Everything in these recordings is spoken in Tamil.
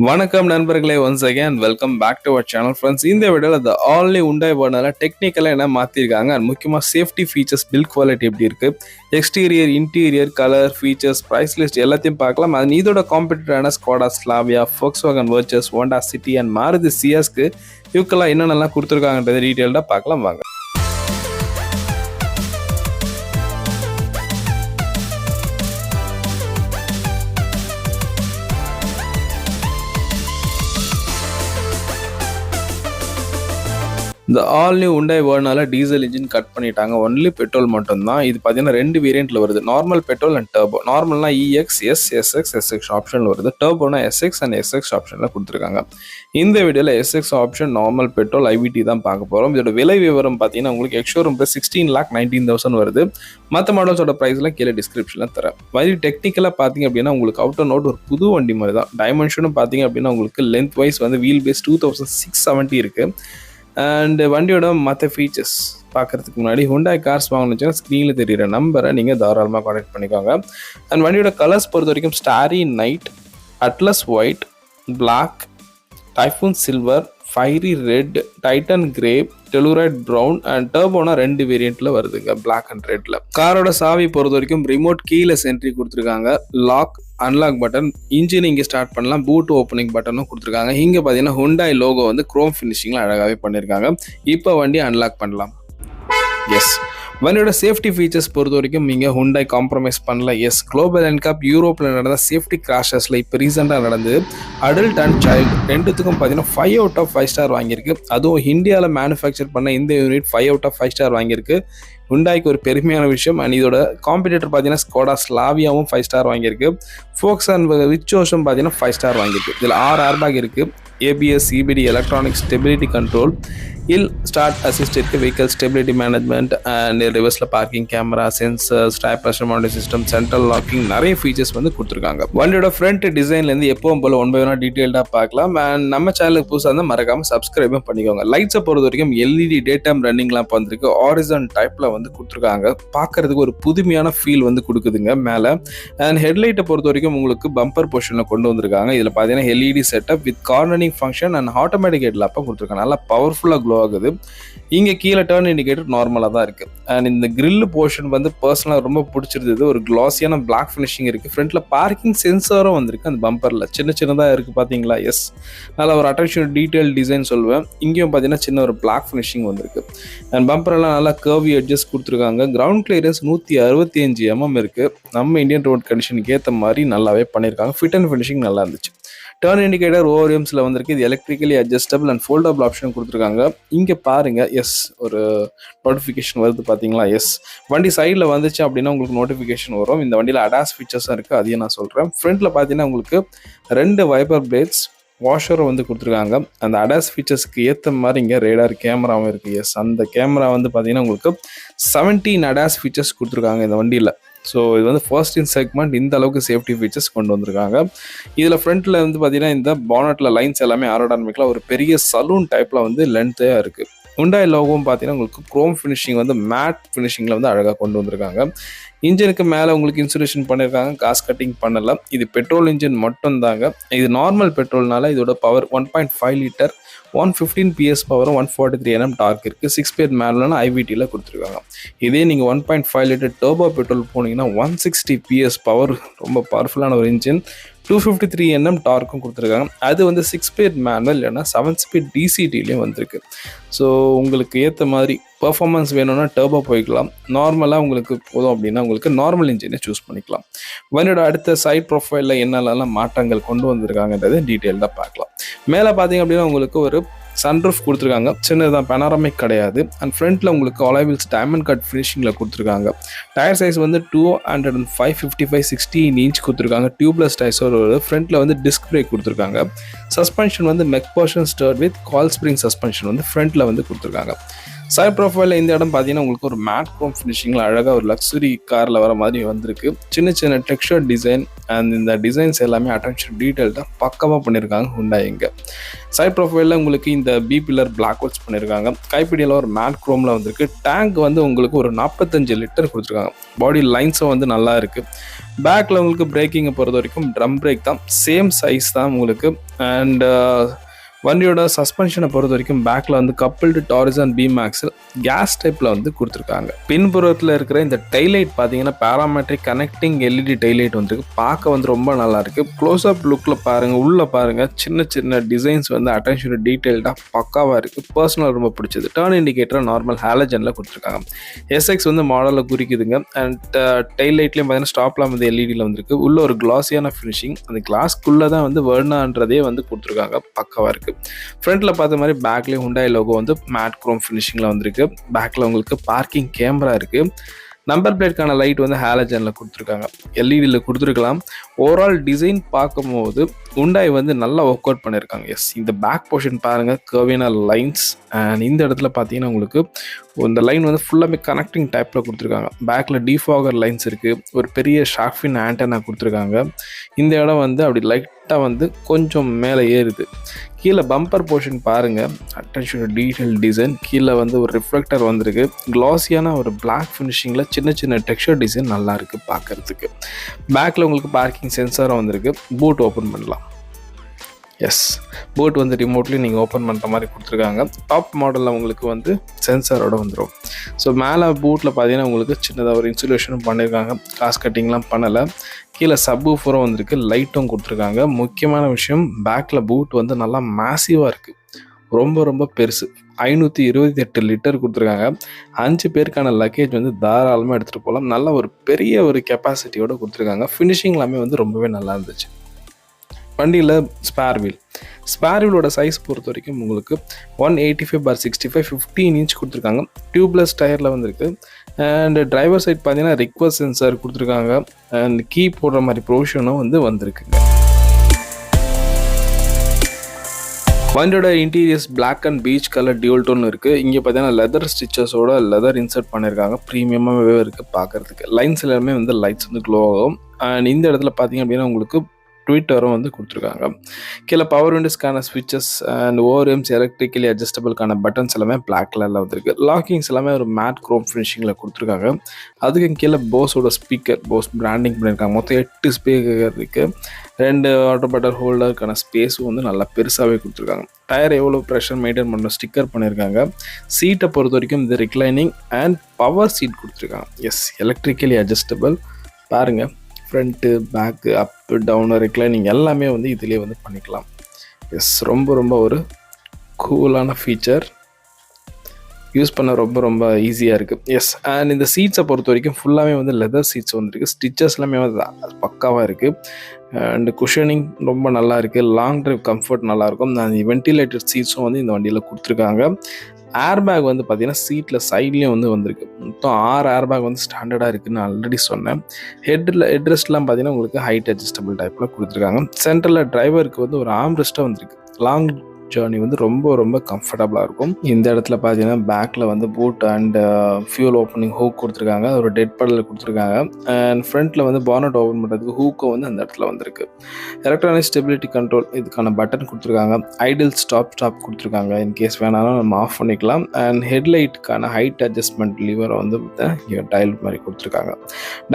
வணக்கம் நண்பர்களே, once again welcome back to our channel friends. இந்த வீடியோவில் இந்த ஆன்லி Hyundai Verna டெக்னிக்கலாக என்ன மாற்றிருக்காங்க அண்ட் முக்கியமாக சேஃப்டி ஃபீச்சர்ஸ், பில்ட் குவாலிட்டி எப்படி இருக்குது, exterior, interior, colour, features, price list எல்லாத்தையும் பார்க்கலாம். அது இதோட காம்படிட்டரான Skoda Slavia, Volkswagen Virtus, Honda City and Maruti சியாஸ்க்கு இவக்கெல்லாம் என்னென்னலாம் கொடுத்துருக்காங்கன்றது டீட்டெயில்டாக பார்க்கலாம் வாங்க. இந்த ஆல் நியூ Hyundai Vernaல டீசல் இன்ஜின் கட் பண்ணிட்டாங்க. ஒன்லி பெட்ரோல் மட்டும்தான். இது பார்த்தீங்கன்னா 2 வேரியண்ட்டில் வருது, நார்மல் பெட்ரோல் அண்ட் டர்போ. நார்மல்னா EX, SX, SX ஆப்ஷனில் வருது. டர்போனா SX அண்ட் SX ஆப்ஷனில் கொடுத்துருக்காங்க. இந்த வீடியோவில் SX option normal petrol IVT தான் பார்க்க போகிறோம். இதோட விலை விவரம் பார்த்தீங்கன்னா உங்களுக்கு எக்ஸ்ஷோரூம் ப்ரைஸ் 16,19,000 வருது. மற்ற மாடல்ஸோட ப்ரைஸ்லாம் கீழே டிஸ்கிரிப்ஷனில் தரேன். வழி டெக்னிக்கலாக பார்த்தீங்க அப்படின்னா உங்களுக்கு அவுட் அண்ட் அவுட் ஒரு புது வண்டி மாதிரி தான். டைமென்ஷனும் பார்த்தீங்க அப்படின்னா உங்களுக்கு லென்த் வைஸ் வந்து வீல் பேஸ் 2670 இருக்குது. அண்ட் வண்டியோட மற்ற ஃபீச்சர்ஸ் பார்க்குறதுக்கு முன்னாடி Hyundai கார்ஸ் வாங்கணுச்சுன்னா ஸ்க்ரீனில் தெரிகிற நம்பரை நீங்கள் தாராளமாக கான்டாக்ட் பண்ணிக்கோங்க. அண்ட் வண்டியோட கலர்ஸ் பொறுத்த வரைக்கும் starry night, atlas white, black, typhoon silver, fiery red, titan grey, telluride brown and டர்போனா 2 வேரியண்ட்டில் வருதுங்க, பிளாக் அண்ட் ரெட்டில். காரோட சாவி பொறுத்த வரைக்கும் ரிமோட் கீலெஸ் என்ட்ரி கொடுத்துருக்காங்க. லாக், அன்லாக் பட்டன், இன்ஜின் இங்கே ஸ்டார்ட் பண்ணலாம், பூட் ஓப்பனிங் பட்டனும் கொடுத்துருக்காங்க. இங்கே பார்த்தீங்கன்னா Hyundai லோகோ வந்து குரோம் ஃபினிஷிங்கில் அழகாகவே பண்ணியிருக்காங்க. இப்போ வண்டி அன்லாக் பண்ணலாம். எஸ், வண்டியோட சேஃப்டி ஃபீச்சர்ஸ் பொறுத்த வரைக்கும் நீங்கள் Hyundai காம்ப்ரமைஸ் பண்ணல. எஸ், குளோபல் Ncap யூரோப்பில் நடந்த சேஃப்டி கிராஷஸில் இப்போ ரீசெண்டாக நடந்து அடல்ட் அண்ட் சைல்டு ரெண்டுத்துக்கும் பார்த்தீங்கன்னா 5 out of 5 ஸ்டார் வாங்கியிருக்கு. அதுவும் இந்தியாவில் மேனுஃபேக்சர் பண்ண இந்த யூனிட் 5 out of 5 ஸ்டார் வாங்கியிருக்கு. Hyundaiக்கு ஒரு பெருமையான விஷயம். அண்ட் இதோட காம்படிட்டர் பார்த்தீங்கன்னா ஸ்கோடா ஸ்லாவியாவும் 5 ஸ்டார் வாங்கியிருக்கு. Volkswagen Virtusம் பார்த்தீங்கன்னா 5 ஸ்டார் வாங்கியிருக்கு. இதில் 6 ஏர்பேக் இருக்குது, ABS, CBD, electronic stability control, start assist இருக்குது, வெஹிக்கல் ஸ்டெபிலிட்டி மேனேஜ்மெண்ட் அண்ட் ரிவர்ஸில் parking camera, sensors, tyre pressure monitoring system, central locking, நிறைய ஃபீச்சர்ஸ் வந்து கொடுத்துருக்காங்க. வண்டியோட ஃப்ரண்ட் டிசைன்லேருந்து எப்பவும் போல ஒன் பை ஒன்னா டீட்டெயில்டாக பார்க்கலாம். அண்ட் நம்ம சேனலுக்கு புதுசாக இருந்தால் மறக்காமல் சப்ஸ்கிரைபும் பண்ணிக்கோங்க. லைட்ஸை பொறுத்த வரைக்கும் LED டே டைம் ரன்னிங்லாம் வந்துருக்கு. ஆரிசன் டைப்பில் வந்து கொடுத்துருக்காங்க. பார்க்கறதுக்கு ஒரு புதுமையான ஃபீல் வந்து கொடுக்குதுங்க மேலே. அண்ட் ஹெட்லைட்டை பொறுத்த வரைக்கும் உங்களுக்கு பம்பர் பொசிஷனில் கொண்டு வந்திருக்காங்க. இதில் பார்த்தீங்கன்னா LED setup with cornering function and automatic ஹெட்லாப்பாக கொடுத்துருக்காங்க. நல்லா பவர்ஃபுல்லாக க்ளோ ஆகுது. இங்கே கீழே டர்ன் இண்டிகேட்டர் நார்மலாக தான் இருக்குது. அண்ட் இந்த கிரில் போர்ஷன் வந்து பர்சனலாக ரொம்ப பிடிச்சிருந்தது. ஒரு கிளாஸியான பிளாக் ஃபினிஷிங் இருக்குது. ஃப்ரண்ட்டில் பார்க்கிங் சென்சாரும் வந்திருக்கு அந்த பம்பரில். சின்னதாக இருக்குது பார்த்தீங்களா? எஸ், நல்லா ஒரு அட்ராக்ஷன் டீட்டெயில் டிசைன் சொல்லுவேன். இங்கேயும் பார்த்தீங்கன்னா சின்ன ஒரு பிளாக் ஃபினிஷிங் வந்திருக்கு. அண்ட் பம்பரெல்லாம் நல்லா கர்வி எட்ஜஸ் கொடுத்துருக்காங்க. கிரவுண்ட் கிளியரன்ஸ் 165 mm இருக்குது. நம்ம இந்தியன் ரோட் கண்டிஷனுக்கு ஏற்ற மாதிரி நல்லாவே பண்ணியிருக்காங்க. ஃபிட் அண்ட் ஃபினிஷிங் நல்லா இருந்துச்சு. டர்ன் இண்டிகேட்டர் ஓவர்எம்ஸில் வந்திருக்கு. இது electrically adjustable and foldable option கொடுத்துருக்காங்க. இங்கே பாருங்கள், எஸ், ஒரு நோட்டிஃபிகேஷன் வருது பார்த்தீங்களா? எஸ், வண்டி சைடில் வந்துச்சு அப்படின்னா உங்களுக்கு நோட்டிஃபிகேஷன் வரும். இந்த வண்டியில் அடாஸ் ஃபீச்சர்ஸும் இருக்குது, அதையும் நான் சொல்கிறேன். ஃப்ரண்ட்டில் பார்த்தீங்கன்னா உங்களுக்கு 2 வைப்பர் பிளேட்ஸ், வாஷரும் வந்து கொடுத்துருக்காங்க. அந்த அடாஸ் ஃபீச்சர்ஸ்க்கு ஏற்ற மாதிரி இங்கே ரேடார் கேமராவும் இருக்குது. எஸ், அந்த கேமரா வந்து பார்த்தீங்கன்னா உங்களுக்கு 17 அடாஸ் ஃபீச்சர்ஸ் கொடுத்துருக்காங்க இந்த வண்டியில். ஸோ இது வந்து ஃபர்ஸ்ட் இன் செக்மெண்ட் இந்த அளவுக்கு சேஃப்டி ஃபீச்சர்ஸ் கொண்டு வந்திருக்காங்க. இதில் ஃப்ரண்ட்டில் வந்து பார்த்தீங்கன்னா இந்த பானட்டில் லைன்ஸ் எல்லாமே ஏரோடைனமிக்கில் ஒரு பெரிய சலூன் டைப்பில் வந்து லென்த்தாக இருக்குது. Hyundai லோகோவும் பார்த்தீங்கன்னா உங்களுக்கு குரோம் ஃபினிஷிங் வந்து மேட் ஃபினிஷிங்கில் வந்து அழகாக கொண்டு வந்திருக்காங்க. இன்ஜினுக்கு மேலே உங்களுக்கு இன்சுலேஷன் பண்ணியிருக்காங்க, காஸ் கட்டிங் பண்ணல. இது பெட்ரோல் இன்ஜின் மட்டும் தாங்க. இது நார்மல் பெட்ரோல்னால இதோட பவர் 1.5 லிட்டர், 115 PS பவரும் 143 Nm டார்க் இருக்குது. 6 ஸ்பீட் மேனுவல்னா IVTயில் கொடுத்துருக்காங்க. இதே நீங்கள் 1.5 லிட்டர் டர்போ பெட்ரோல் போனீங்கன்னா 160 PS பவர், ரொம்ப பவர்ஃபுல்லான ஒரு இன்ஜின், 253 Nm டார்க்கும் கொடுத்துருக்காங்க. அது வந்து 6 ஸ்பீட் மேனுவல் இல்லைன்னா 7 ஸ்பீட் DCTலையும் வந்திருக்கு. ஸோ உங்களுக்கு ஏற்ற மாதிரி பர்ஃபார்மன்ஸ் வேணும்னா டர்போ போய்க்கலாம். நார்மலாக உங்களுக்கு போதும் அப்படின்னா உங்களுக்கு நார்மல் இன்ஜினை சூஸ் பண்ணிக்கலாம். வண்டியோட அடுத்த சைட் ப்ரொஃபைலில் என்னெல்லாம் மாற்றங்கள் கொண்டு வந்திருக்காங்கன்றது டீட்டெயில்டாக பார்க்கலாம். மேலே பார்த்தீங்க அப்படின்னா உங்களுக்கு ஒரு சன்ரூஃப் கொடுத்துருக்காங்க. சின்னதான், பேனாரமிக் கிடையாது. அண்ட் ஃப்ரண்ட்டில் உங்களுக்கு அலாய்வில்ஸ் டைமண்ட் கட் ஃபினிஷிங்கில் கொடுத்துருக்காங்க. டயர் சைஸ் வந்து 205/55/16 இன்ச் கொடுத்துருக்காங்க. டியூப்லெஸ் டயர்ஸோட ஃப்ரண்ட்டில் வந்து டிஸ்க் பிரேக் கொடுத்துருக்காங்க. சஸ்பென்ஷன் வந்து Macpherson stirred with COIL spring suspension வந்து ஃப்ரண்ட்டில் வந்து கொடுத்துருக்காங்க. சைட் ப்ரொஃபைலில் இந்த இடம் பார்த்தீங்கன்னா உங்களுக்கு ஒரு மேட் க்ரோம் ஃபினிஷிங்கில் அழகாக ஒரு லக்ஸுரி காரில் வர மாதிரி வந்திருக்கு. சின்ன சின்ன டெக்ஸ்சர் டிசைன் அண்ட் இந்த டிசைன்ஸ் எல்லாமே அட்டென்ஷன் டீட்டெயில்டாக பக்கமாக பண்ணியிருக்காங்க Hyundai இங்கே. சைட் ப்ரொஃபைலில் உங்களுக்கு இந்த பி பில்லர் பிளாக் ஒர்க்ஸ் பண்ணியிருக்காங்க. கைப்பிடியில் ஒரு மேட் க்ரோமில் வந்திருக்கு. டேங்க் வந்து உங்களுக்கு ஒரு 45 லிட்டர் கொடுத்துருக்காங்க. பாடி லைன்ஸும் வந்து நல்லா இருக்குது. பேக்கில் உங்களுக்கு பிரேக்கிங்கை பொறுத்த வரைக்கும் ட்ரம் பிரேக் தான், சேம் சைஸ் தான் உங்களுக்கு. அண்ட் வண்டியோட சஸ்பென்ஷனை பொறுத்த வரைக்கும் பேக்கில் வந்து coupled torsion and beam axle கேஸ் டைப்பில் வந்து கொடுத்துருக்காங்க. பின்புறத்தில் இருக்கிற இந்த டைலைட் பார்த்தீங்கன்னா பேராமெட்ரிக் கனெக்டிங் எல்இடி டைலைட் வந்துருக்கு. பார்க்க வந்து ரொம்ப நல்லா இருக்குது. க்ளோஸ்அப் லுக்கில் பாருங்கள், உள்ளே பாருங்கள், சின்ன சின்ன டிசைன்ஸ் வந்து அட்டென்ஷன் டீட்டெயில்டாக பக்காவாக இருக்குது. பர்சனல் ரொம்ப பிடிச்சது. டர்ன் இண்டிகேட்டர் நார்மல் ஹாலஜனில் கொடுத்துருக்காங்க. எஸ்எக்ஸ் வந்து மாடலில் குறிக்குதுங்க. அண்ட் டைலைட்லேயும் பார்த்தீங்கன்னா ஸ்டாப்லாம் வந்து எல்இடியில் வந்துருக்கு. உள்ள ஒரு கிளாஸியான ஃபினிஷிங், அந்த கிளாஸ்க்குள்ளே தான் வந்து வெர்னான்றதே வந்து கொடுத்துருக்காங்க. பக்காவாக இருக்குது. ஃப்ரண்ட்ல பார்த்த மாதிரி பேக்லேயும் Hyundai லோகோ வந்து மேட் க்ரோம் ஃபினிஷிங்கில் வந்திருக்கு. பேக்கில் உங்களுக்கு பார்க்கிங் கேமரா இருக்குது. நம்பர் பிளேட்கான லைட் வந்து ஹாலஜனில் கொடுத்துருக்காங்க. எல்இடியில் கொடுத்துருக்கலாம். ஓவரால் டிசைன் பார்க்கும்போது Hyundai வந்து நல்லா ஒர்க் அவுட் பண்ணியிருக்காங்க. எஸ், இந்த பேக் போர்ஷன் பாருங்கள், கர்வியான லைன்ஸ். அண்ட் இந்த இடத்துல பார்த்தீங்கன்னா உங்களுக்கு இந்த லைன் வந்து ஃபுல்லாமே கனெக்டிங் டைப்பில் கொடுத்துருக்காங்க. பேக்கில் டிஃபாகர் லைன்ஸ் இருக்குது. ஒரு பெரிய ஷார்க்ஃபின் ஆண்டனா கொடுத்துருக்காங்க. இந்த இடம் வந்து அப்படி லைட்டாக வந்து கொஞ்சம் மேலே ஏறுது. கீழே பம்பர் போர்ஷன் பாருங்கள், அட்டென்ஷன் டீட்டெயில் டிசைன். கீழே வந்து ஒரு ரிஃப்ளெக்டர் வந்திருக்கு. கிளாஸியான ஒரு பிளாக் ஃபினிஷிங்கில் சின்ன சின்ன டெக்ஸ்சர் டிசைன் நல்லா இருக்குது பார்க்குறதுக்கு. பேக்கில் உங்களுக்கு பார்க்கிங் சென்சாரும் வந்திருக்கு. பூட் ஓப்பன் பண்ணலாம். எஸ், போட் வந்து ரிமோட்லேயும் நீங்கள் ஓப்பன் பண்ணுற மாதிரி கொடுத்துருக்காங்க. டாப் மாடலில் உங்களுக்கு வந்து சென்சாரோட வந்துடும். ஸோ மேலே பூட்டில் பார்த்தீங்கன்னா உங்களுக்கு சின்னதாக ஒரு இன்சுலேஷனும் பண்ணியிருக்காங்க. காஸ் கட்டிங்லாம் பண்ணலை. கீழே சப்வூஃபரும் வந்திருக்கு. லைட்டும் கொடுத்துருக்காங்க. முக்கியமான விஷயம், பேக்கில் பூட் வந்து நல்லா மேசிவாக இருக்குது. ரொம்ப ரொம்ப பெருசு. 528 லிட்டர் கொடுத்துருக்காங்க. 5 பேருக்கான லக்கேஜ் வந்து தாராளமாக எடுத்துகிட்டு போகலாம். நல்ல ஒரு பெரிய ஒரு கெப்பாசிட்டியோடு கொடுத்துருக்காங்க. ஃபினிஷிங் எல்லாமே வந்து ரொம்பவே நல்லா இருந்துச்சு. வண்டியில் ஸ்பேர் வீலோட சைஸ் பொறுத்த வரைக்கும் உங்களுக்கு 185/65 15 இன்ச் கொடுத்துருக்காங்க. டியூப்லெஸ் டயரில் வந்துருக்கு. அண்ட் டிரைவர் சைட் பார்த்தீங்கன்னா ரிக்வஸ்ட் சென்சார் கொடுத்துருக்காங்க. அண்ட் கீ போடுற மாதிரி ப்ரொவிஷனும் வந்து வந்திருக்குங்க. வண்டியோட interiors black and beige colour dual tone இருக்குது. இங்கே பார்த்தீங்கன்னா லெதர் ஸ்டிச்சஸோட லெதர் இன்சர்ட் பண்ணியிருக்காங்க. ப்ரீமியமாகவே இருக்குது பார்க்குறதுக்கு. லைன்ஸ் எல்லாமே வந்து லைட்ஸ் வந்து க்ளோ ஆகும். அண்ட் இந்த இடத்துல பார்த்தீங்க அப்படின்னா உங்களுக்கு ட்விட்டரும் வந்து கொடுத்துருக்காங்க. கீழே பவர் விண்டோஸ்க்கான ஸ்விட்சஸ் அண்ட் ஓஆர்எம்ஸ் எலக்ட்ரிக்கலி அட்ஜஸ்டபிள்கான பட்டன்ஸ் எல்லாமே பிளாக் கலரில் வந்துருக்கு. லாக்கிங்ஸ் எல்லாமே ஒரு மேட் க்ரோம் ஃபினிஷிங்கில் கொடுத்துருக்காங்க. அதுக்கு கீழே போஸோட ஸ்பீக்கர், போஸ் பிராண்டிங் பண்ணியிருக்காங்க. மொத்தம் 8 ஸ்பீக்கர் இருக்குது. 2 வாட்டர் பாட்டில் ஹோல்டருக்கான ஸ்பேஸும் வந்து நல்லா பெருசாகவே கொடுத்துருக்காங்க. டயர் எவ்வளோ ப்ரெஷர் மெயின்டைன் பண்ண ஸ்டிக்கர் பண்ணியிருக்காங்க. சீட்டை பொறுத்த வரைக்கும் இந்த ரிக்ளைனிங் அண்ட் பவர் சீட் கொடுத்துருக்காங்க. Yes, electrically adjustable. பாருங்கள், front back up down reclining எல்லாமே வந்து இதிலே வந்து பண்ணிக்கலாம். எஸ், ரொம்ப ரொம்ப ஒரு கூலான ஃபீச்சர். யூஸ் பண்ண ரொம்ப ரொம்ப ஈஸியாக இருக்குது. எஸ், அண்ட் இந்த சீட்ஸை பொறுத்த வரைக்கும் ஃபுல்லாகவே வந்து லெதர் சீட்ஸ் வந்துருக்கு. ஸ்டிச்சஸ் எல்லாமே வந்து பக்காவாக இருக்குது. அண்ட் குஷனிங் ரொம்ப நல்லா இருக்குது. லாங் ட்ரைவ் கம்ஃபர்ட் நல்லாயிருக்கும். அந்த வென்டிலேட்டட் சீட்ஸும் வந்து இந்த வண்டியில் கொடுத்துருக்காங்க. ஏர் பேக் வந்து பார்த்தீங்கன்னா சீட்டில் சைட்லேயும் வந்து வந்திருக்கு. மொத்தம் 6 ஏர் பேக் வந்து ஸ்டாண்டர்டாக இருக்குதுன்னு ஆல்ரெடி சொன்னேன். ஹெட்ரெஸ்ட்லாம் பார்த்தீங்கன்னா உங்களுக்கு ஹைட் அட்ஜஸ்டபிள் டைப்பில் கொடுத்துருக்காங்க. சென்டரில் டிரைவருக்கு வந்து ஒரு ஆர்ம்ரெஸ்ட்டாக வந்திருக்கு. லாங் ஜேர்னி வந்து ரொம்ப ரொம்ப கம்ஃபர்டபுளாக இருக்கும். இந்த இடத்துல பார்த்தீங்கன்னா பேக்கில் வந்து boot and fuel opening hook கொடுத்துருக்காங்க. ஒரு டெட் படலில் கொடுத்துருக்காங்க. அண்ட் ஃப்ரண்ட்டில் வந்து பானட் ஓப்பன் பண்ணுறதுக்கு ஹூக்கும் வந்து அந்த இடத்துல வந்திருக்கு. எலக்ட்ரானிக் ஸ்டெபிலிட்டி கண்ட்ரோல் இதுக்கான பட்டன் கொடுத்துருக்காங்க. ஐடில் ஸ்டாப் கொடுத்துருக்காங்க. இன்கேஸ் வேணாலும் நம்ம ஆஃப் பண்ணிக்கலாம். அண்ட் ஹெட்லைட்டுக்கான ஹைட் அட்ஜஸ்ட்மெண்ட் லிவரை வந்து இங்கே டைல் மாதிரி கொடுத்துருக்காங்க.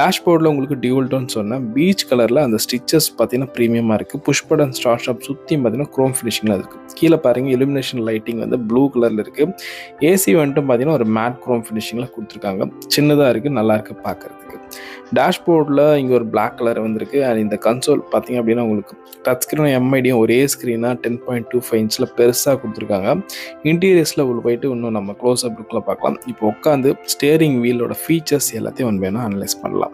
டேஷ்போர்டில் உங்களுக்கு டியூல் டோன் சொன்னேன். பீச் கலரில் அந்த ஸ்டிச்சஸ் பார்த்தீங்கன்னா ப்ரீமியமாக இருக்குது. புஷ் பட்டன் ஸ்டார்ட் ஸ்டாப் சுற்றியும் பார்த்தீங்கன்னா க்ரோம் ஃபினிஷிங்கில் இருக்குது. கீழே பாருங்க, இலுமினேஷன் லைட்டிங் வந்து ப்ளூ கலரில் இருக்குது. ஏசி வந்துட்டு பார்த்தீங்கன்னா ஒரு மேட் க்ரோம் ஃபினிஷிங்கில் கொடுத்துருக்காங்க. சின்னதாக இருக்குது, நல்லா இருக்குது பார்க்குறதுக்கு. டேஷ்போர்டில் இங்கே ஒரு பிளாக் கலர் வந்திருக்கு. அண்ட் இந்த கன்சோல் பார்த்தீங்க அப்படின்னா உங்களுக்கு டச் ஸ்க்ரீனும் எம்ஐடியும் ஒரே ஸ்க்ரீனாக 10.25 இன்ச்சில் பெருசாக கொடுத்துருக்காங்க. இன்டீரியர்ஸில் உள்ள போயிட்டு இன்னும் நம்ம க்ளோஸ் அப் லுக்கில் பார்க்கலாம். இப்போ உட்காந்து ஸ்டேரிங் வீலோட ஃபீச்சர்ஸ் எல்லாத்தையும் ஒன்று வேணும் அனலைஸ் பண்ணலாம்.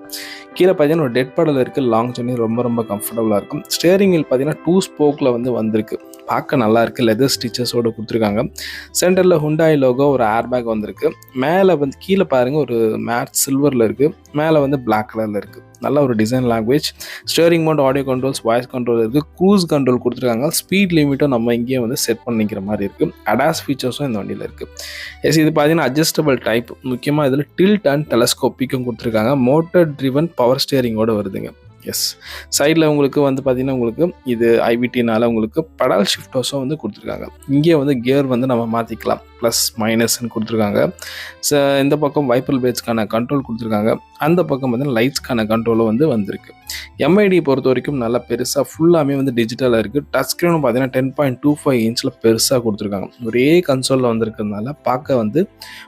கீழே பார்த்தீங்கன்னா ஒரு டெட் படல் இருக்குது. லாங் ஜர்னி ரொம்ப ரொம்ப கம்ஃபர்டபுளாக இருக்கும். ஸ்டேரிங் வீல் பார்த்தீங்கன்னா 2 ஸ்போக்கில் வந்து வந்திருக்கு. பார்க்க நல்லா இருக்குது. லெதர் ஸ்டிச்சஸோடு கொடுத்துருக்காங்க. சென்டரில் Hyundai லோகோ, ஒரு ஏர் பேக் வந்திருக்கு. மேலே வந்து கீழே பாருங்கள் ஒரு மேட் சில்வரில் இருக்குது. மேலே வந்து பிளாக் பிளாக் கலரில் இருக்குது. நல்ல ஒரு design language. Steering mode, audio controls, voice control இருக்குது. க்ரூஸ் கண்ட்ரோல் கொடுத்துருக்காங்க. ஸ்பீட் லிமிட்டும் நம்ம இங்கேயே வந்து செட் பண்ணிக்கிற மாதிரி இருக்குது. அடாஸ் ஃபீச்சர்ஸும் இந்த வண்டியில் இருக்குது. எஸ், இது பார்த்தீங்கன்னா அட்ஜஸ்டபிள் டைப். முக்கியமாக இதில் டில்ட் அண்ட் டெலஸ்கோப்பிக்கும் கொடுத்துருக்காங்க. மோட்டர் ட்ரிவன் பவர் ஸ்டியரிங்கோடு வருதுங்க. எஸ், சைடில் உங்களுக்கு வந்து பார்த்தீங்கன்னா உங்களுக்கு இது ஐவிடினால உங்களுக்கு படால் ஷிஃப்டர்ஸும் வந்து கொடுத்துருக்காங்க. இங்கே வந்து கியர் வந்து நம்ம மாற்றிக்கலாம், ப்ளஸ் மைனஸ்ன்னு கொடுத்துருக்காங்க. இந்த பக்கம் வைப்பர் பேட்ஸ்க்கான கண்ட்ரோல் கொடுத்துருக்காங்க. அந்த பக்கம் வந்து லைட்ஸ்க்கான கண்ட்ரோலும் வந்து வந்திருக்கு. எம்ஐடி பொறுத்த வரைக்கும் நல்லா பெருசாக ஃபுல்லாமே வந்து டிஜிட்டலாக இருக்குது. டச் ஸ்க்ரீனும் பார்த்தீங்கன்னா 10.25 இன்ச்சில் பெருசாக கொடுத்துருக்காங்க. ஒரே கன்சோலில் வந்திருக்கிறதுனால பார்க்க வந்து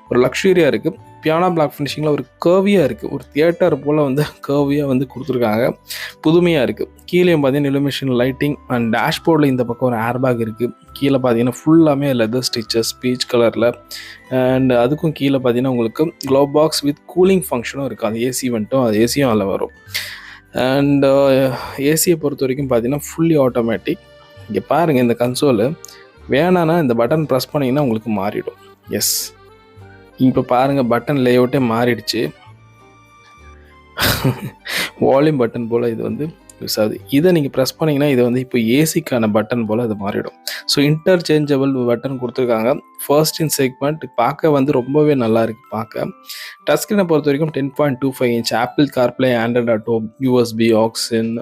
ஒரு லக்ஸுரியாக இருக்குது. பியானோ பிளாக் ஃபினிஷிங்கில் ஒரு கர்வியாக இருக்குது. ஒரு தியேட்டர் போல் வந்து கர்வியாக வந்து கொடுத்துருக்காங்க. புதுமையாக இருக்குது. கீழேயும் பார்த்தீங்கன்னா இலுமினேஷன் லைட்டிங் அண்ட் டேஷ்போர்டில் இந்த பக்கம் ஒரு ஏர்பேக் இருக்குது. கீழே பார்த்தீங்கன்னா ஃபுல்லாமே லெதர் ஸ்டிச்சஸ் பீச் கலரில். அண்ட் அதுக்கும் கீழே பார்த்தீங்கன்னா உங்களுக்கு க்ளோ பாக்ஸ் வித் கூலிங் ஃபங்க்ஷனும் இருக்குது. அது ஏசி வந்துட்டும், அது ஏசியும் அதில் வரும். அண்ட் ஏசியை பொறுத்த வரைக்கும் பார்த்தீங்கன்னா ஃபுல்லி ஆட்டோமேட்டிக். இங்கே பாருங்கள், இந்த கன்சோலு வேணான்னா இந்த பட்டன் ப்ரெஸ் பண்ணிங்கன்னா உங்களுக்கு மாறிடும். எஸ், இப்போ பாருங்கள் பட்டன் லேஅவுட்டே மாறிடுச்சு. வால்யூம் பட்டன் போல் இது வந்து யூஸ் ஆகுது. இதை நீங்கள் ப்ரெஸ் பண்ணிங்கன்னா இது வந்து இப்போ ஏசிக்கான பட்டன் போல் அது மாறிடும். ஸோ இன்டர்சேஞ்சபிள் பட்டன் கொடுத்துருக்காங்க. ஃபர்ஸ்ட் இன் செக்மெண்ட் பார்க்க வந்து ரொம்பவே நல்லா இருக்குது பார்க்க. டச் ஸ்க்ரீனை பொறுத்த வரைக்கும் 10.25 inch apple CarPlay, Android auto, USB, auxin,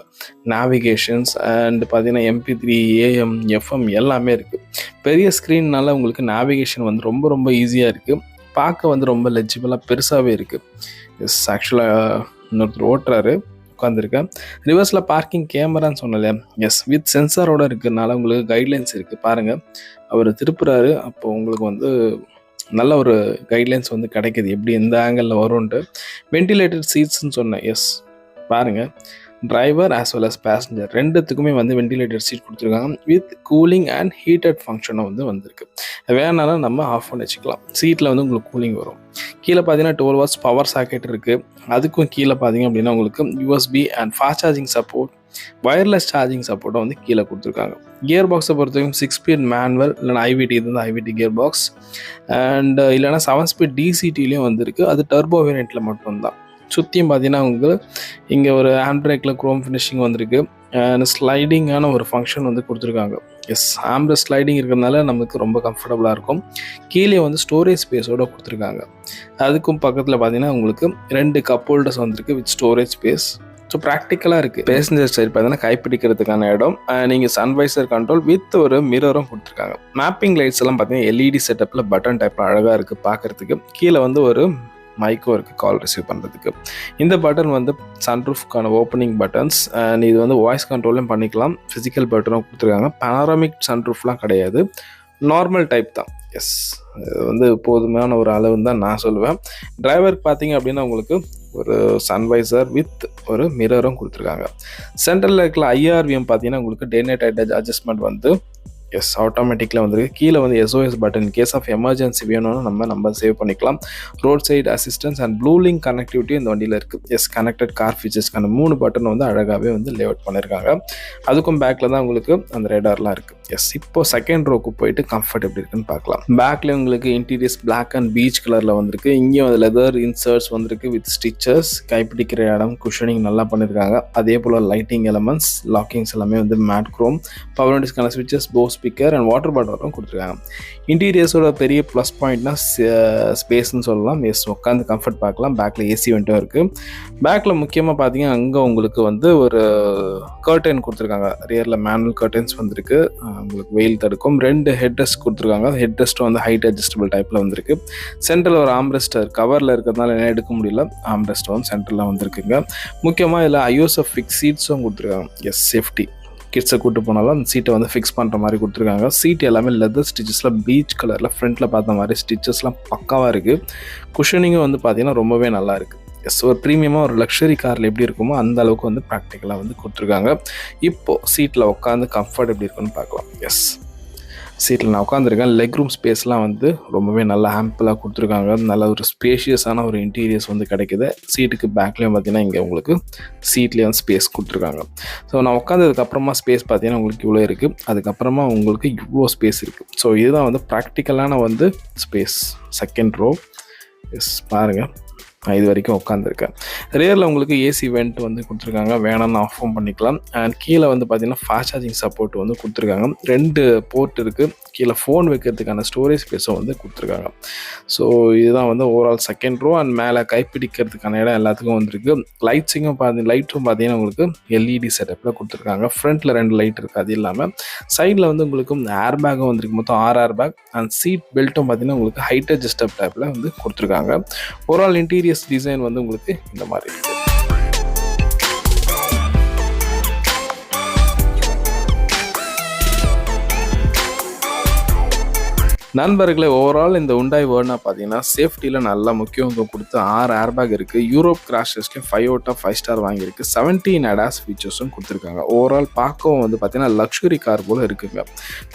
navigations and பார்த்தீங்கன்னா MP3, AM, FM எல்லாமே இருக்குது. பெரிய ஸ்க்ரீன்னால உங்களுக்கு நேவிகேஷன் வந்து ரொம்ப ரொம்ப ஈஸியாக இருக்குது. பார்க்க வந்து ரொம்ப லெஜிபிளாக பெருசாகவே இருக்குது. எஸ், ஆக்சுவலாக இன்னொருத்தர் ஓட்டுறாரு, உட்காந்துருக்கேன். ரிவர்ஸில் பார்க்கிங் கேமரான்னு சொன்னல, எஸ் வித் சென்சாரோடு இருக்கிறதுனால உங்களுக்கு கைட்லைன்ஸ் இருக்குது. பாருங்கள், அவர் திருப்புறாரு, அப்போ உங்களுக்கு வந்து நல்ல ஒரு கைட்லைன்ஸ் வந்து கிடைக்கிது, எப்படி எந்த ஆங்கிளில் வரும்ன்ட்டு. வென்டிலேட்டட் சீட்ஸ்ன்னு சொன்னேன். எஸ், பாருங்கள், driver as well as passenger ரெண்டுத்துக்குமே வந்து வென்டிலேட்டட் சீட் கொடுத்துருக்காங்க. வித் கூலிங் அண்ட் ஹீட்டட் ஃபங்க்ஷனும் வந்து வந்திருக்கு. வேணாலும் நம்ம ஆஃப் பண்ணி வச்சுக்கலாம். சீட்டில் வந்து உங்களுக்கு கூலிங் வரும். கீழே பார்த்தீங்கன்னா 12 வாட்ஸ் பவர் சாக்கெட் இருக்குது. அதுக்கும் கீழே பார்த்தீங்க அப்படின்னா உங்களுக்கு USB and fast charging support, wireless charging சப்போர்ட்டை வந்து கீழே கொடுத்துருக்காங்க. கியர் பாக்ஸை பொறுத்த வரைக்கும் 6 ஸ்பீட் மேனுவல், இல்லைனா ஐவிடி, இது வந்து ஐவிடி கியர் பாக்ஸ். அண்ட் இல்லைனா 7 ஸ்பீட் டிசிடிலையும் வந்துருக்கு. அது டர்போ வேரியண்ட்டில் மட்டும்தான். சுற்றியும் பார்த்தீங்கன்னா உங்களுக்கு இங்கே ஒரு ஹேண்ட் பிரேக்கில் குரோம் ஃபினிஷிங் வந்திருக்கு. ஸ்லைடிங்கான ஒரு ஃபங்க்ஷன் வந்து கொடுத்துருக்காங்க. எஸ், ஆம்பில் ஸ்லைடிங் இருக்கிறதுனால நமக்கு ரொம்ப கம்ஃபர்டபுளாக இருக்கும். கீழே வந்து ஸ்டோரேஜ் ஸ்பேஸோடு கொடுத்துருக்காங்க. அதுக்கும் பக்கத்தில் பார்த்தீங்கன்னா உங்களுக்கு 2 கப் ஹோல்டர்ஸ் வந்திருக்கு வித் ஸ்டோரேஜ் ஸ்பேஸ். ஸோ ப்ராக்டிக்கலாக இருக்குது. பேசஞ்சர் சைடு பார்த்தீங்கன்னா கைப்பிடிக்கிறதுக்கான இடம். நீங்கள் சன்வைசர் கண்ட்ரோல் வித் ஒரு மிரரும் கொடுத்துருக்காங்க. மேப்பிங் லைட்ஸ் எல்லாம் பார்த்தீங்கன்னா எல்இடி செட்டப்பில் பட்டன் டைப்பில் அழகாக இருக்குது பார்க்குறதுக்கு. கீழே வந்து ஒரு மைக்கும் இருக்குது கால் ரிசீவ் பண்ணுறதுக்கு. இந்த பட்டன் வந்து சன்ரூஃப்கான ஓப்பனிங் பட்டன்ஸ். அண்ட் இது வந்து வாய்ஸ் கண்ட்ரோலும் பண்ணிக்கலாம். ஃபிசிக்கல் பட்டனும் கொடுத்துருக்காங்க. பேனராமிக் சன்ரூஃப்லாம் கிடையாது, நார்மல் டைப் தான். எஸ், இது வந்து போதுமான ஒரு அளவுன்னு தான் நான் சொல்லுவேன். டிரைவருக்கு பார்த்தீங்க அப்படின்னா உங்களுக்கு ஒரு சன்வைசர் வித் ஒரு மிரரும் கொடுத்துருக்காங்க. சென்ட்ரலில் இருக்கிற IRVM பார்த்தீங்கன்னா உங்களுக்கு டே நைட் அட்ஜஸ்ட்மெண்ட் வந்து எஸ் ஆட்டோமேட்டிக்கில் வந்துருக்கு. கீழே வந்து SOS button, case of emergency வேணும்னு நம்ம சேவ் பண்ணிக்கலாம். Road side assistance and blue link connectivity இந்த வண்டியில் இருக்குது. எஸ், கனெக்டட் கார் ஃபீச்சர்ஸ்க்கான 3 பட்டன் வந்து அழகாகவே வந்து லேஅவுட் பண்ணியிருக்காங்க. அதுக்கும் பேக்கில் தான் உங்களுக்கு அந்த ரேடார்லாம் இருக்குது. எஸ், இப்போ செகண்ட் ரோக்கு போயிட்டு கம்ஃபர்ட் எப்படி இருக்குன்னு பார்க்கலாம். பேக்கில் உங்களுக்கு இன்டீரியர்ஸ் பிளாக் அண்ட் பீச் கலரில் வந்திருக்கு. இங்கேயும் வந்து லெதர் இன்சர்ட்ஸ் வந்திருக்கு வித் ஸ்டிச்சஸ். கைப்பிடிக்கிற இடம் குஷனிங் நல்லா பண்ணியிருக்காங்க. அதே போல் லைட்டிங் எலமெண்ட்ஸ், லாக்கிங்ஸ் எல்லாமே வந்து மேட் குரோம். பவர் விண்டோஸ்க்கான ஸ்விட்சஸ், போஸ் ஸ்பீக்கர் அண்ட் வாட்டர் பாட்டிலும் கொடுத்துருக்காங்க. இன்டீரியர்ஸோட பெரிய ப்ளஸ் பாயிண்ட்னா ஸ்பேஸ்ன்னு சொல்லலாம். எஸ், உட்காந்து கம்ஃபர்ட் பார்க்கலாம். பேக்கில் ஏசி வெண்ட்டும் இருக்குது. பேக்கில் முக்கியமாக பார்த்தீங்கன்னா அங்கே உங்களுக்கு வந்து ஒரு கர்டன் கொடுத்துருக்காங்க. ரியரில் மேனுவல் கர்டன்ஸ் வந்திருக்கு. உங்களுக்கு வெயில் தடுக்கும். 2 ஹெட்ரெஸ்ட் கொடுத்துருக்காங்க. ஹெட்ரெஸ்ட்டும் வந்து ஹைட் அட்ஜஸ்டபிள் டைப்பில் வந்திருக்கு. சென்ட்ரலில் ஒரு ஆம்ரெஸ்டர் கவரில் இருக்கிறதுனால என்ன எடுக்க முடியல. ஆம்ரெஸ்ட் வந்து சென்ட்ரலில் வந்துருக்குங்க. முக்கியமாக இதில் Isofix சீட்ஸும் கொடுத்துருக்காங்க. S, safety. கிட்ஸை கூட்டு போனாலும் அந்த சீட்டை வந்து ஃபிக்ஸ் பண்ணுற மாதிரி கொடுத்துருக்காங்க. சீட் எல்லாமே லெதர் ஸ்டிச்சஸில் பீச் கலரில் ஃப்ரண்ட்டில் பார்த்த மாதிரி ஸ்டிச்சஸ்லாம் பக்காவாக இருக்குது. குஷனிங்கும் வந்து பார்த்திங்கன்னா ரொம்பவே நல்லா இருக்குது. எஸ், ஒரு ப்ரீமியமாக ஒரு லக்ஸரி காரில் எப்படி இருக்குமோ அந்த அளவுக்கு வந்து ப்ராக்டிக்கலாக வந்து கொடுத்துருக்காங்க. இப்போது சீட்டில் உட்காந்து கம்ஃபர்ட் எப்படி இருக்குன்னு பார்க்கலாம். எஸ், சீட்டில் நான் உட்காந்துருக்கேன். லெக் ரூம் ஸ்பேஸ்லாம் வந்து ரொம்பவே நல்லா ஆம்பிளாக கொடுத்துருக்காங்க. நல்ல ஒரு ஸ்பேஷியஸான ஒரு இன்டீரியர்ஸ் வந்து கிடைக்குது. சீட்டுக்கு பேக்லேயும் பார்த்தீங்கன்னா இங்கே உங்களுக்கு சீட்லேயே வந்து ஸ்பேஸ் கொடுத்துருக்காங்க. ஸோ நான் உட்காந்ததுக்கப்புறமா ஸ்பேஸ் பார்த்தீங்கன்னா உங்களுக்கு இவ்வளோ இருக்குது. அதுக்கப்புறமா உங்களுக்கு இவ்வளோ ஸ்பேஸ் இருக்குது. ஸோ இதுதான் வந்து ப்ராக்டிக்கலான வந்து ஸ்பேஸ். Second row. எஸ், பாருங்கள் நான் இது வரைக்கும் உட்காந்துருக்கேன். ரியரில் உங்களுக்கு ஏசி வெண்ட் வந்து கொடுத்துருக்காங்க, வேணாம்னு ஆஃபும் பண்ணிக்கலாம். அண்ட் கீழே வந்து பார்த்தீங்கன்னா ஃபாஸ்ட் சார்ஜிங் சப்போர்ட் வந்து கொடுத்துருக்காங்க. 2 போர்ட் இருக்குது. கீழே ஃபோன் வைக்கிறதுக்கான ஸ்டோரேஜ் ஸ்பேஸும் வந்து கொடுத்துருக்காங்க. ஸோ இதுதான் வந்து ஓவரால் செகண்ட் ரோ. அண்ட் மேலே கைப்பிடிக்கிறதுக்கான இடம் எல்லாத்துக்கும் வந்துருக்கு. லைட்டும் பார்த்தீங்கன்னா உங்களுக்கு எல்இடி செட்டப்பில் கொடுத்துருக்காங்க. ஃப்ரண்ட்டில் 2 லைட் இருக்குது. அது இல்லாமல் சைடில் வந்து உங்களுக்கு ஏர் பேக்கும் வந்துருக்கு. மொத்தம் 6 ஏர் பேக். அண்ட் சீட் பெல்ட்டும் பார்த்தீங்கன்னா உங்களுக்கு ஹைட் அட்ஜஸ்டப் டைப்பில் வந்து கொடுத்துருக்காங்க. ஓவரால் இன்டீரியர்ஸ் டிசைன் வந்து உங்களுக்கு இந்த மாதிரி இருக்குது. நண்பர்களே, ஓவரால் இந்த Hyundai Verna பார்த்தீங்கன்னா சேஃப்டியில் நல்லா முக்கியத்துவம் கொடுத்து 6 ஏர் பேக் இருக்குது. யூரோப் கிராஷ் டெஸ்ட்லையும் 5 out of 5 ஸ்டார் வாங்கியிருக்கு. 17 ADAS ஃபீச்சர்ஸும் கொடுத்துருக்காங்க. ஓவரால் பார்க்கவும் வந்து பார்த்தீங்கன்னா லக்ஸுரி கார் போல் இருக்குங்க.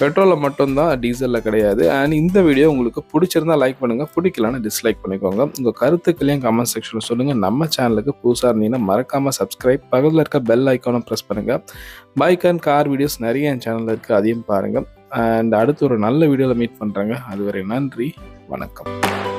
பெட்ரோலில் மட்டும்தான், டீசலில் கிடையாது. அண்ட் இந்த வீடியோ உங்களுக்கு பிடிச்சிருந்தா லைக் பண்ணுங்கள், பிடிக்கலன்னா டிஸ்லைக் பண்ணிக்கோங்க. உங்கள் கருத்துக்களையும் கமெண்ட் செக்ஷனில் சொல்லுங்கள். நம்ம சேனலுக்கு புதுசாக இருந்தீங்கன்னா மறக்காமல் சப்ஸ்கிரைப், பக்கத்தில் இருக்க பெல் ஐக்கானும் ப்ரெஸ் பண்ணுங்கள். பைக் அண்ட் கார் வீடியோஸ் நிறைய என் சேனலில் இருக்குது, அதையும் பாருங்கள். அண்ட் அடுத்து ஒரு நல்ல வீடியோவில் மீட் பண்ணுறேங்க. அதுவரை நன்றி, வணக்கம்.